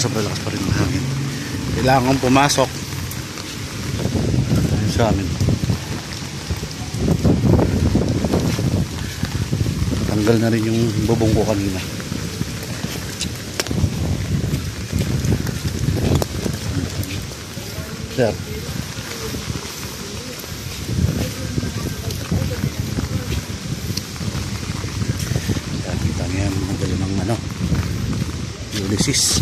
sobrang lakas pa rin ng hangin. Kailangan pumasok sa amin. Tanggal na rin yung bubong ko kanina. Sir, kita niya magaling ng ano, Ulysses.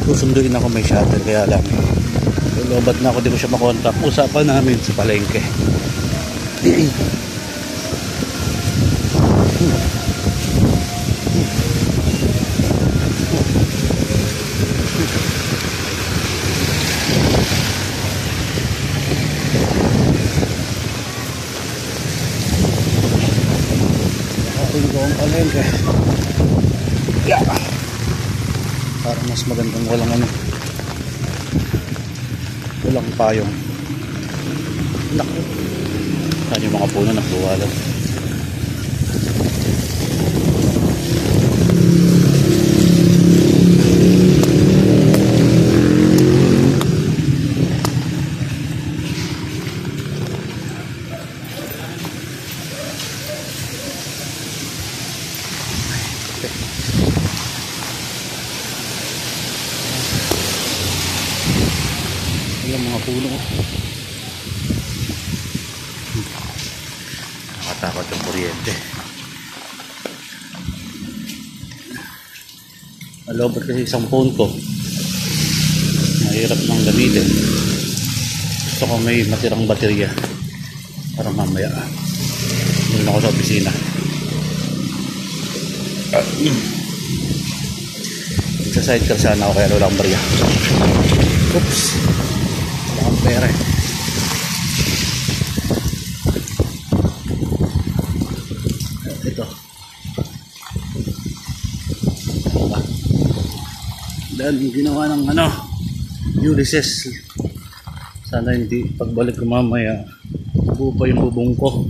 Susunduin ako, may shuttle, kaya lang lobat na ako, di ko siya makontak. Usapan namin sa palengke. Ating ko ang palengke. Yeah. Para mas magandang walang ano, walang payong. Naku, saan yung mga puno nagbuwalan. Yung mga puno, nakatakot yung kuryente. Malobot kasi isang phone ko, mahirap nang gamitin. Gusto ko may matirang baterya para mamaya doon ako sa opisina. Sa sidecar sana ako, kaya walang barya. Oops, wala akong pera eh. Ito dahil ginawa ng ano, Ulysses. Sana hindi pagbalik ko mamaya buo pa yung bubong ko.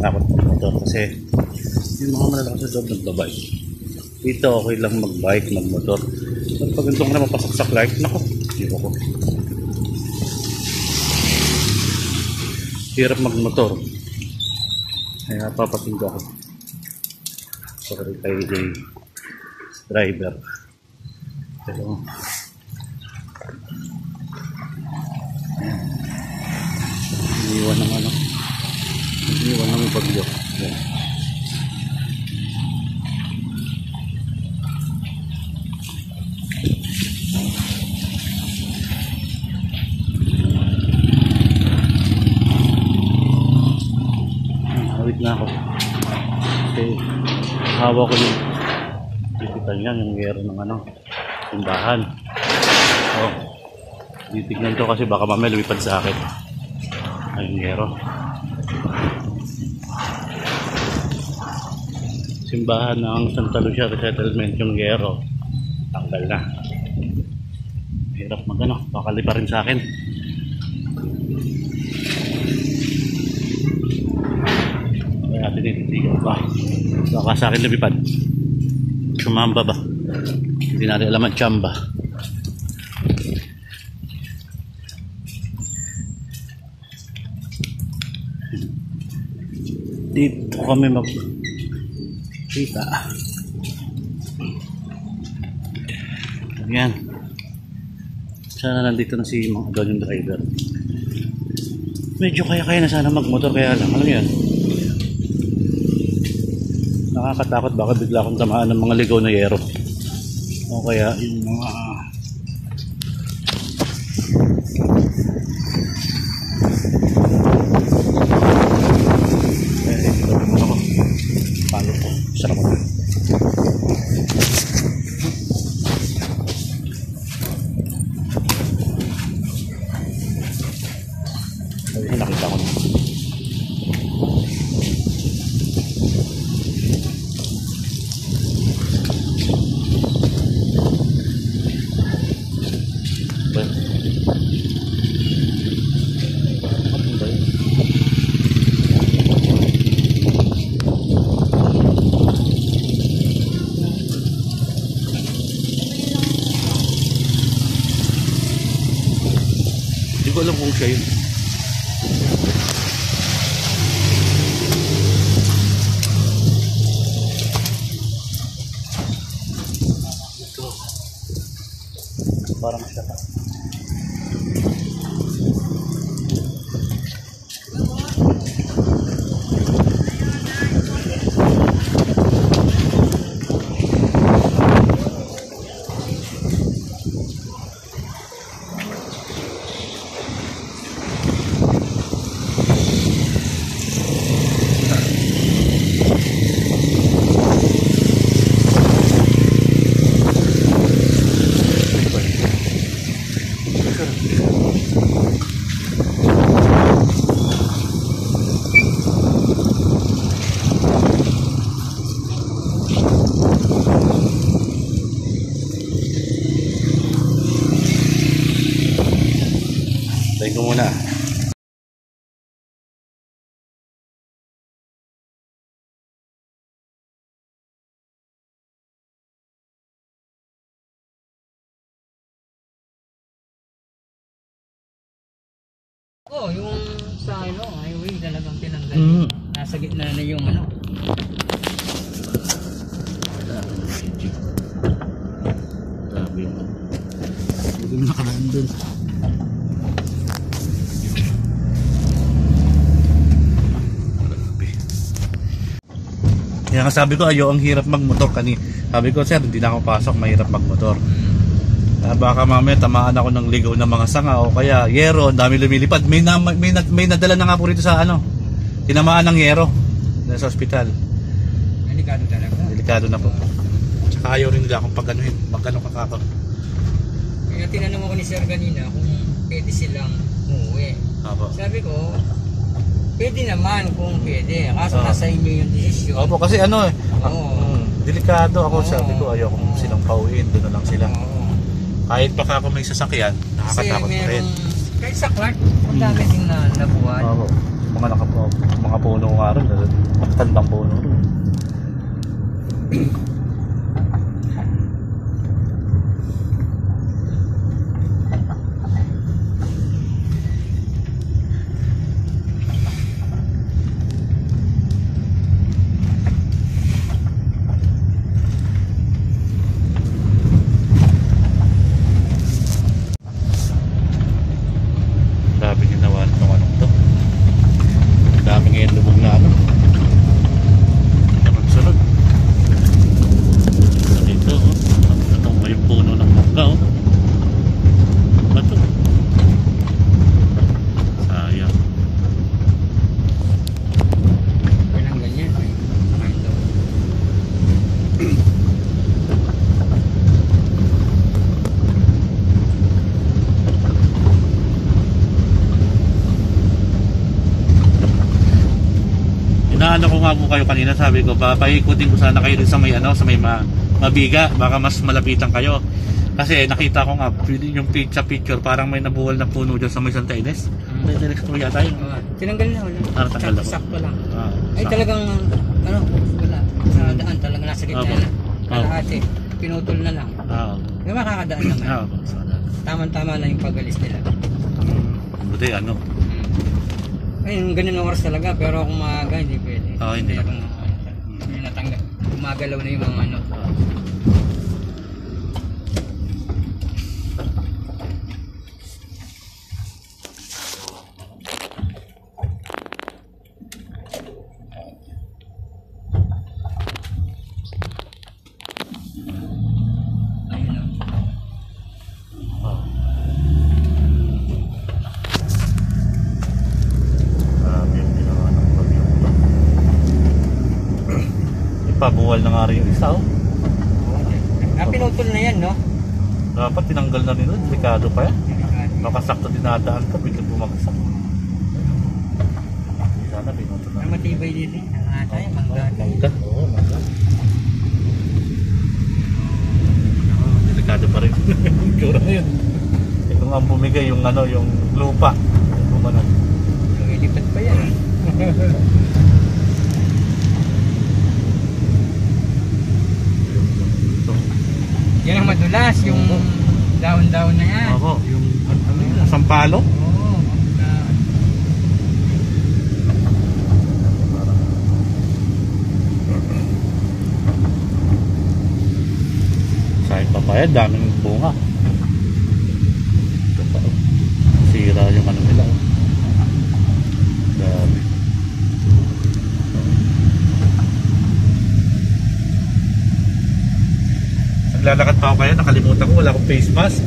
Takot ng motor kasi yung mga malalakas sa job nagbabike. Dito okay lang magbike, magmotor. Pag ganito ko na mapasok sa Clark, naku, hindi ko. Hirap magmotor. Kaya papatundo ako. Sorry kay driver. Pero iniwan ng ano, iniwan ng bagyo. Yan. Awit na ako kasi hawa ko yung tipitan yan, yung gero ng ano, simbahan. Oh, titignan to kasi baka mamaya lumipad sa akin. Ayun, gero. Simbahan ng Santa Lucia Resettlement yung gero. Tanggal na. Hirap magano, baka lipa rin sa akin. Kaya tinitigan ba? Baka sa akin lumipad. Sumamba ba? Hindi natin alam ang tsamba. Dito kami magkita. Ayan. Sana nandito na si mga doon yung driver. Medyo kaya na sana magmotor, kaya lang, alam yan, nakakatakot baka bigla akong tamaan ng mga ligaw na yero. O kaya yung mga sarap mo. Ay, nakita ko na. alam kung siya yun. Ito. Parang siya. Tayo ko muna. Oh, yung sa highway talagang tinanggal. Mm. Nasa gitna na yung ano. Grabe yung ano. Hindi mo nakadaan dun. Grabe. Kaya nga sabi ko, ang hirap magmotor kani. Sabi ko, sir, hindi na ako pasok, mahirap magmotor. Baka mamaya tamaan ako ng ligaw ng mga sanga o kaya yero, ang dami lumilipad. May nadala na nga po rito sa ano, tinamaan ng yero sa ospital. Delikado talaga. Delikado na po. Tsaka ayaw rin nila akong pag-anuhin, magkano kakako. Kaya tinanong ako ni sir kanina kung pwede silang umuwi. Opo. Sabi ko, pwede naman kung pwede. Kaso nasa inyo yung desisyon. Opo, kasi ano Oo. delikado ako. Oo. Sabi ko, ayaw kong silang pauwiin, doon na lang sila. Oo. Kahit pa ako may sasakyan, Kasi nakakatakot pa rin. kahit sa Clark, ang dami ding nabuhat. Opo. Mga puno nga rin, matandang puno rin. Grabe ginawa nitong anong to. Dami ngayon lumog na ano. Sunod. Dito, ito may puno ng mangga, oh. Bato. Sayang. Walang ganyan. Ay, daw. Inaano ko nga po kayo kanina, sabi ko, papaikutin ko sana kayo din sa may mabiga, baka mas malapitan kayo. Kasi nakita ko nga, yung picture, parang may nabuwal na puno dyan sa may Santa Ines. May direct ko yata yun. Tinanggal na wala. Tanggal na po. Sakto lang. Ay Sakto. talagang wala. Sa daan talagang nasa gitna Opo. na. Kalahati. Pinutol na lang. Di ba makakadaan naman? Tama-tama lang yung pag-alis nila. Buti ano. Ayun, ganun ang oras talaga. Pero kung maaga, hindi pwede. Hindi. Hindi natanggap. Gumagalaw na yung mga ano. Pabuwal na nga rin yung isa, oh. Pinutol na yan, no? Dapat tinanggal na rin, delikado pa yan. Makasakto dinadaan ka, biglang bumagsak. Sana pinutol na. Ang matibay dito, ang atay, mangga. Mangga? Oo, mangga. Delikado pa rin. Kura na yun. Ito nga ang bumigay, yung ano, yung lupa. Lumilipad pa yan. Yan ang madulas, yung daon-daon na yan. Ako, yung ano yun, sampalo? Oo. Papaya, daming bunga. Ito pa, oh. Sira yung ano nila. Oh. Dami. Naglalakad pa ako kayo, nakalimutan ko, wala akong face mask.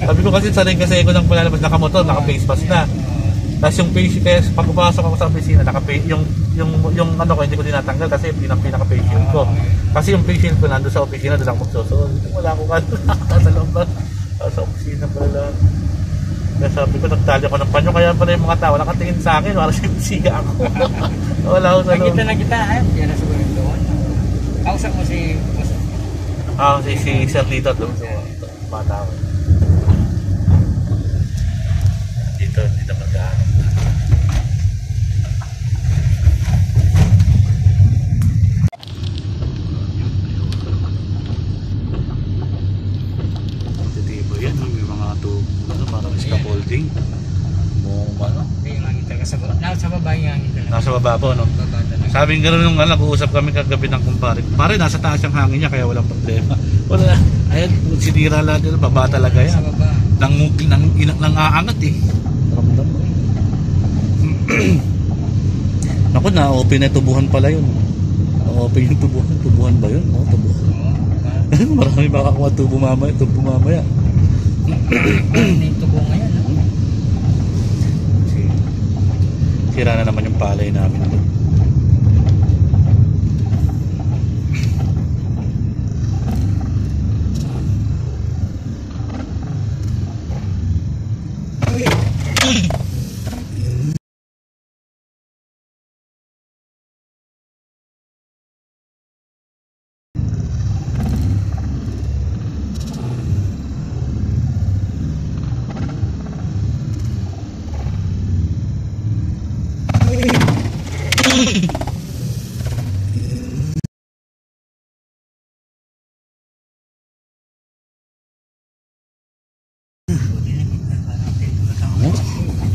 Sabi ko kasi sanay kasi ako nang palalabas, nakamotor, naka-face mask na. Tapos yung face, kaya pag pupasok ako sa opisina, yung ano ko, hindi ko tinatanggal kasi yun ang pinaka-face shield ko. Kasi yung face shield ko nandun sa opisina, doon ako magsusunod. Wala akong ano, sa loob ba? Sa opisina pala. Kaya sabi ko, nagtali ako ng panyo, kaya pala yung mga tao nakatingin sa akin, parang siya ako. Wala ako sa loob. Nakita na kita, yan na siguro doon. Kausap mo si... si Sir dito doon. Bata ko. Dito magkano. Titibo yan, may mga tubo, parang scaffolding. Ano? Hindi yung hangin talaga. Sa baba yung hangin talaga. Nasa baba po, no? Baba talaga. Sabing gano'n nung nag-uusap kami kagabi ng kumpare. Pare, nasa taas yung hangin niya kaya walang problema. Wala. Ayan, sinira lahat yun. Baba talaga yan. Sa baba. Nang aangat eh. Ramdam mo eh. Naku, na-open na tubuhan pala yun. Na-open yung tubuhan. Tubuhan ba yun? No, tubuhan. Oo. Marami makakuha tubo mamaya. Ano yung tubo ngayon? Sira na naman yung palay namin.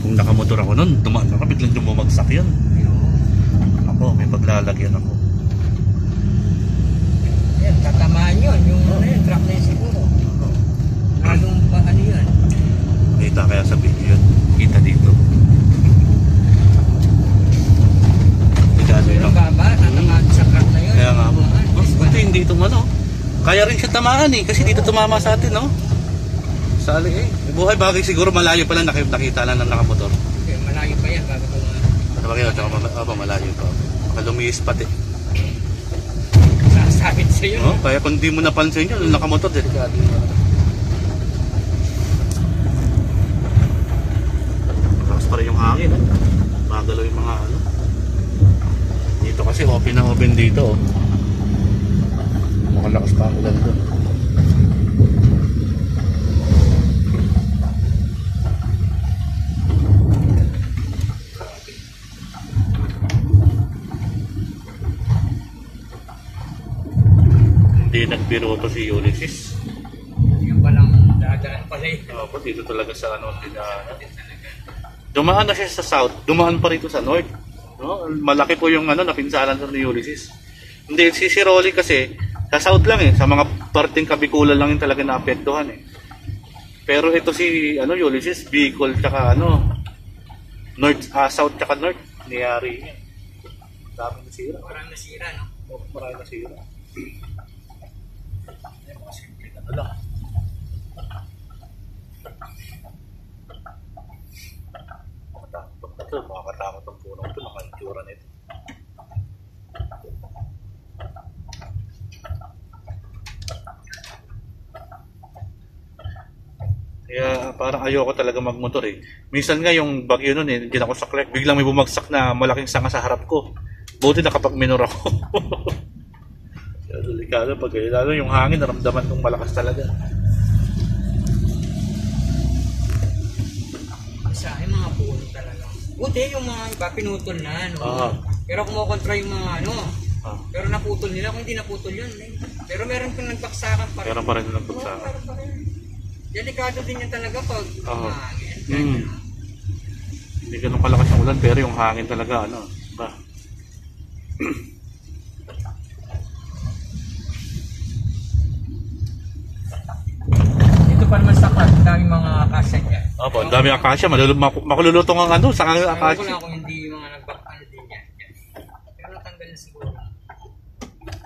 Kung nakamotor ako nun, dumaan ako, biglang bumagsak yun. Ako, may paglalagyan ako. Yan, tatamaan yun. Yung truck na yun siguro. Anong pa, ano yun? Kita kaya sa video yun. Kita dito. Pero baba, tatamaan sa truck na yun. Kaya nga po. Buti hindi ito ano. Kaya rin siya tamaan eh. Kasi dito tumama sa atin, no? Sali eh. Buhay bagay siguro malayo pa lang nakita lang ng nakamotor. Okay, malayo pa yan bago ko nga. Sa bagay, tsaka malayo pa. Makalumis pati. Sasabit sa'yo. No? Kaya kung di mo napansin yun, nakamotor, delikado. Tapos pa rin yung hangin. Magalaw yung mga ano. Dito kasi open na open dito. Mukhang lakas pa ako lang doon. Hindi nagbiro to si Ulysses. Yung palang dadaan pala eh. Opo, dito talaga sa ano, dumaan na siya sa south, dumaan pa rito sa north. No? Malaki po yung ano, napinsalan sa ni Ulysses. Hindi, si Rolly kasi, sa south lang eh, sa mga parting Kabikulan lang yung talaga naapektuhan eh. Pero ito si ano, Ulysses, Bicol, tsaka ano, north, south tsaka north, niyari niya. Daming nasira. Parang nasira, no? Maraming nasira. Simple na lang. Makakatakot ang punong ito, mga itsura nito. Kaya parang ayoko talaga magmotor eh. Minsan nga yung bagyo nun eh, hindi ako sa Clark, biglang may bumagsak na malaking sanga sa harap ko. Buti nakapag-minor ako. Kaya delikado pag lalo yung hangin, naramdaman kong malakas talaga. Sa akin mga puno talaga. Buti yung mga iba pinutol na, no? Pero kumukontra yung mga ano. Pero naputol nila, kung hindi naputol yun. Pero meron pang nagbaksakan pa rin. Meron pa rin nagbaksakan. Meron pa rin. Delikado din yan talaga pag hangin. Hindi ganun kalakas ang ulan, pero yung hangin talaga, ano, ba? daming mga akasya dyan. Opo, ang dami akasya. Makululutong ang ano, sa Ewan ko akasya. lang kung hindi yung mga nagbakano din yan. Pero natanggal na siguro.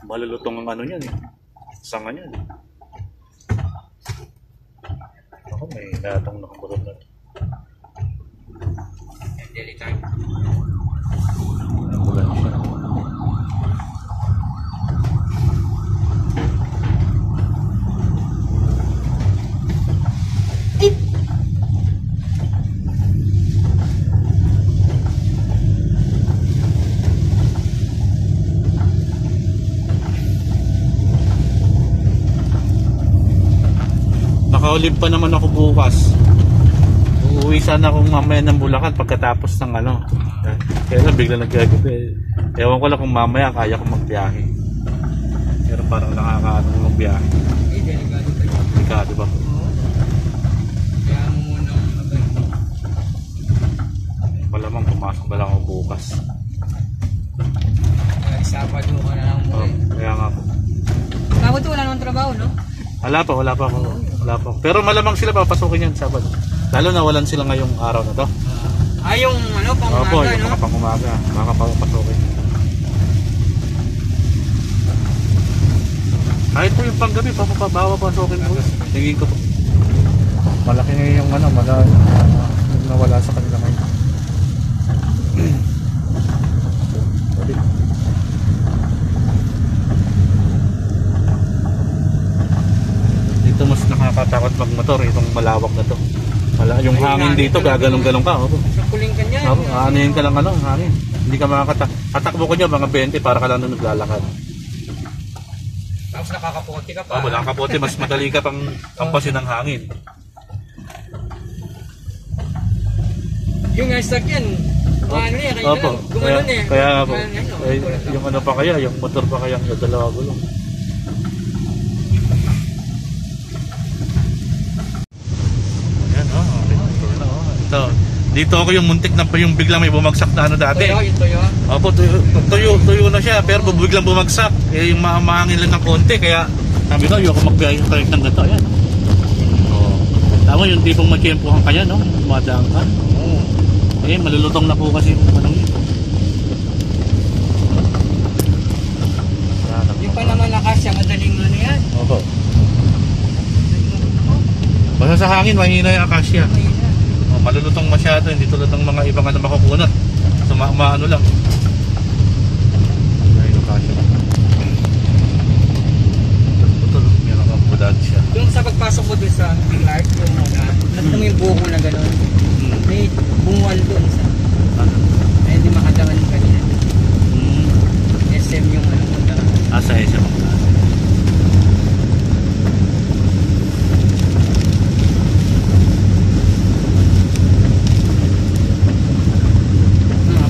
Malulutong ang ano yan eh. Sanga yan. Ako, may datang nakakulong na. Yan, daily time. Nakulan siya. Nakaulim pa naman ako bukas. Uuwi sana akong mamaya ng Bulacan pagkatapos ng ano. Kaya lang bigla nagagabi. Ewan ko lang kung mamaya kaya ko magbiyahe. Pero parang nakakaano magbiyahe. Eh, delikado pa yun. Delikado ba? Oo. Kaya mo muna magano. Malamang pumasok na lang ako bukas. Kaya Sabado ka na lang Oh, muna. kaya nga po. Sabado wala namang trabaho, no? Wala pa ako. Wala pa. Pero malamang sila papasukin yan Sabado. Lalo na walan sila ngayong araw na to. Yung ano, pang Opo, umaga, yung no? mga pang-umaga. Makakapasukin. Kahit po yung panggabi, papapasukin po. Tingin ko po. Malaki nga yung ano, nawala sa kanila ngayon. Dito mas nakakatakot magmotor itong malawak na to. Yung hangin dito gagalong-galong ka. Opo. Nakuling ka niyan. Opo, aanihin ka lang ano, hangin. Hindi ka makakatakbo ko niya mga 20 para ka lang nung naglalakad. Tapos nakakaputi ka pa. Wala kang kapote, mas madali ka pang kampasin ng hangin. Yung hashtag yan, ano yan, kayo Opo, lang, gumanon eh. kaya po, Gumanon, yung ano pa kaya, yung motor pa kaya yung dalawa gulong. Ayan okay, motor na Ito, dito ako yung muntik na pa yung biglang may bumagsak na ano dati. Toyo, yung toyo. Opo, tuyo na siya, pero biglang bumagsak. Eh, yung mahangin lang ng konti, kaya sabi ko, ayoko magbiyahe yung correct ng gato. Ayan. Oh. Tama yung tipong magkempuhan kaya, no? Madaan ka. Oo. Eh, malulutong na po kasi yung anong yun. Yung pa naman nakasya, madaling ano yan. Opo. Basta sa hangin, mahina yung akasya. Ayun na. Oh, malulutong masyado, hindi tulad ng mga ibang ano makukunat. So, maano lang. Ayun yung akasya. Ito, meron kang budad siya. Yung sa pagpasok mo dun sa Clark, yung muna, nakita mo yung buko na gano'n. May bungal dun sa, ay hindi makadangan yung kanina. SM yung ano mo na. Asa eh siya mga.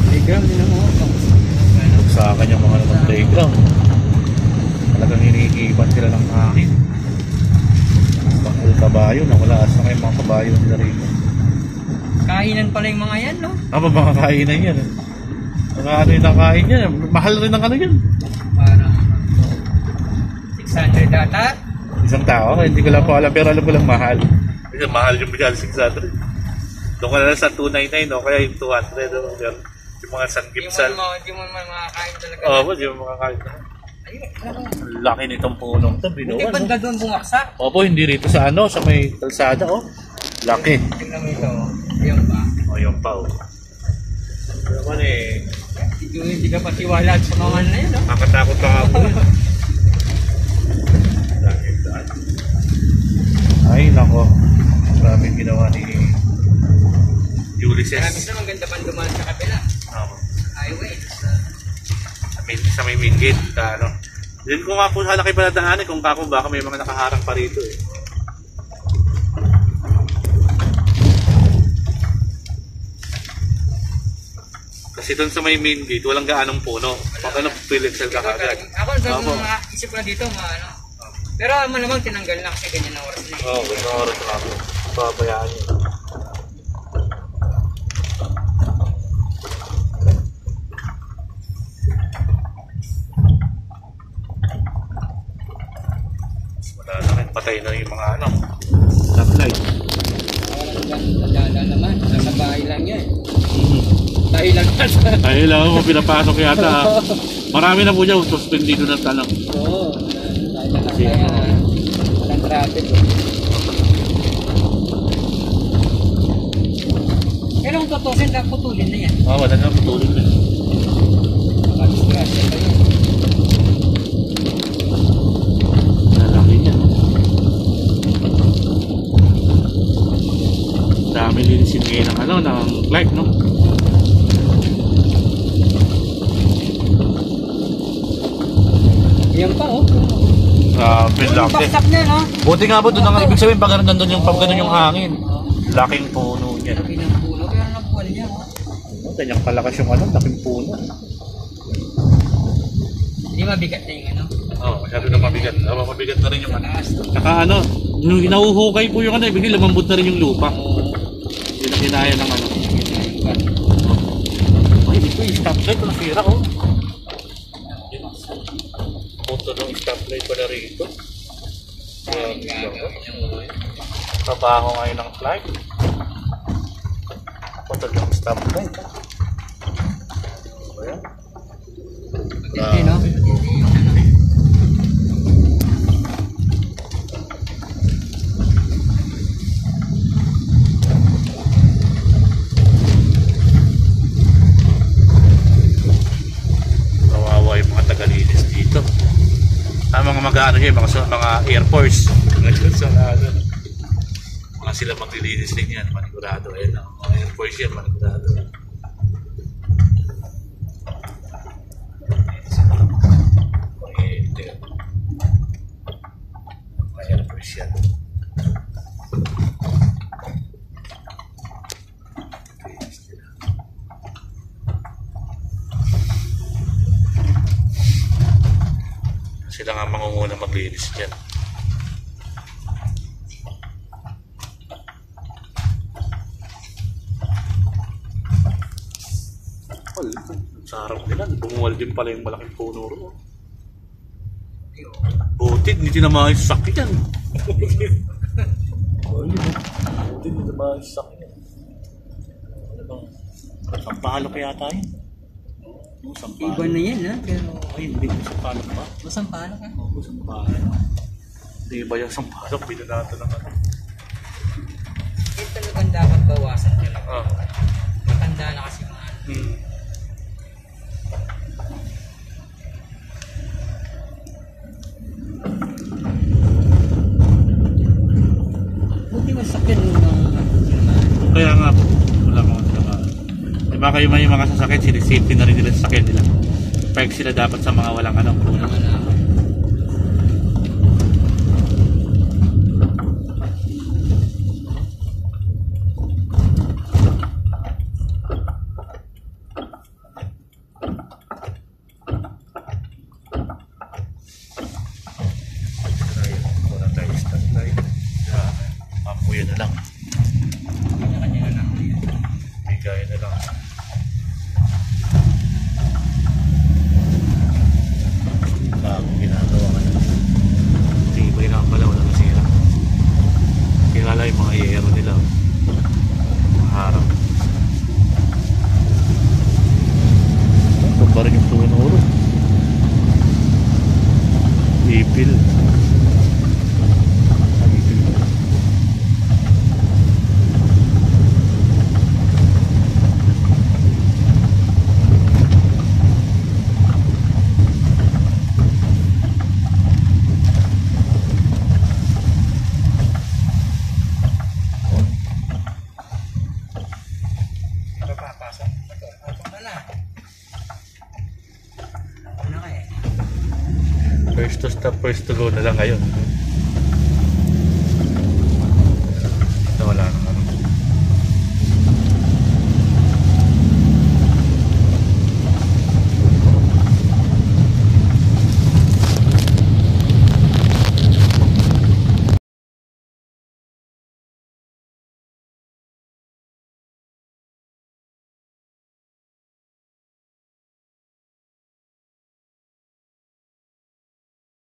Playground din mo. Sa akin yung mga naman playground. Talagang hinihiban sila ng hangin. Bakit kabayo na wala asa kayo mga kabayo nila rito. Kainan pala yung mga yan, no? Mga kainan yan. Mga ano yung nakain yan. Mahal rin ang ano yan. Parang 600 data. Isang tao, hindi ko lang po alam pero alam ko lang mahal. Kasi mahal yung bigal 600. Doon ka na lang sa 299 o kaya yung 200 o yung mga sangkipsal. Hindi mo naman makakain talaga. Oo, hindi mo makakain. Ang laki nitong punong to, Hindi binuwan. banda doon bungaksak. Opo, hindi rito sa ano, sa may kalsada oh. Laki. Tingnan mo ito. Ayun ba? O, yung pa oh. Naman eh, Hindi ka patiwala sa mga na yun, no? nakakatakot ka ako eh. Ay, nako. Grabe ginawa ni Ulysses. Kaya minsan maganda pang dumaan sa kabila. Highway. Sa may main gate, ano. Din ko nga po sana kayo paladaanin kung kako baka may mga nakaharang pa rito eh. Kasi doon sa may main gate, walang gaanong puno. Pag ano, pilixel ka kagad. Ako, sa mga isip na dito, mga ano. Pero malamang tinanggal na kasi ganyan na oras na yun. Oo, ganyan oras na ako. Pabayaan nyo. Wala na rin, patay na yung mga ano. Stoplight. Nadala naman. Nasa bahay lang yan. Hmm. Dahil lang nasa. Ay, lang mo pinapasok yata. Marami na po dyan, suspendido ng tanong. Oo. Dahil lang kaya walang traffic. Pero kung tutusin, putulin na yan. Wala na putulin na. Disgrasya pa yun. Lalaki niya. Dami linisin ngayon ng ng Clark, no? Yan pa, oh. Laki. Baksak na, no? Buti nga po, doon ang ibig sabihin pag nandun yung, pag ganun yung hangin. Laking puno niya. Laki ng puno, pero nabuwan niya, oh. Ganyang kalakas yung laking puno. Hindi mabigat na yung ano. Oo, masyado na mabigat. Mabigat na rin yung Mataas to. Saka nung nauhukay po yung ibig lumambot na rin yung lupa. Oo. Hindi na kinaya ng Ay, ito yung stoplight, nasira ko. Punto ng stoplight pala rito. Trabaho ngayon ng flight. Punto ng stoplight. Ayan. Hindi, no? Hindi yung ano. Kawawa yung mga tagalinis dito. Mga mag-ano yun, mga Air Force. Ngayon sa mga sila maglilinis din yan, manigurado. Ayun, mga Air Force yan, manigurado. Air Force yan. Sila nga mangunguna maglinis dyan. Sa harap nila, bumuwal din pala yung malaking puno ro. Buti, hindi tinamaan yung sakit yan. Buti, hindi tinamaan yung sakit yan. Sampalo kaya tayo? Iba na yan, ha? Pero... Ay, hindi ko sampalo ba? Masampala ka? Oo, sampalo. Hindi ba yung sampalo? Binanato ng ano. Ito talagang dapat bawasan talaga. Ah. Matanda na kasi mga ano. Buti masakyan mo ng Kaya nga po, wala mga sasakyan. Diba kayo may mga sasakyan, sinisafety na rin nila sa sasakyan nila. Pag sila dapat sa mga walang ano. Wala tayo stoplight. Mamuya na lang. kanya-kanya na lang. Bigay na lang. Bagong ginagawa ka na. Tibay na pala, wala nasira. Kilala yung mga yero nila. Maharap. Ito pa rin yung tunuro. Ipil. First to stop, first to go na lang ngayon.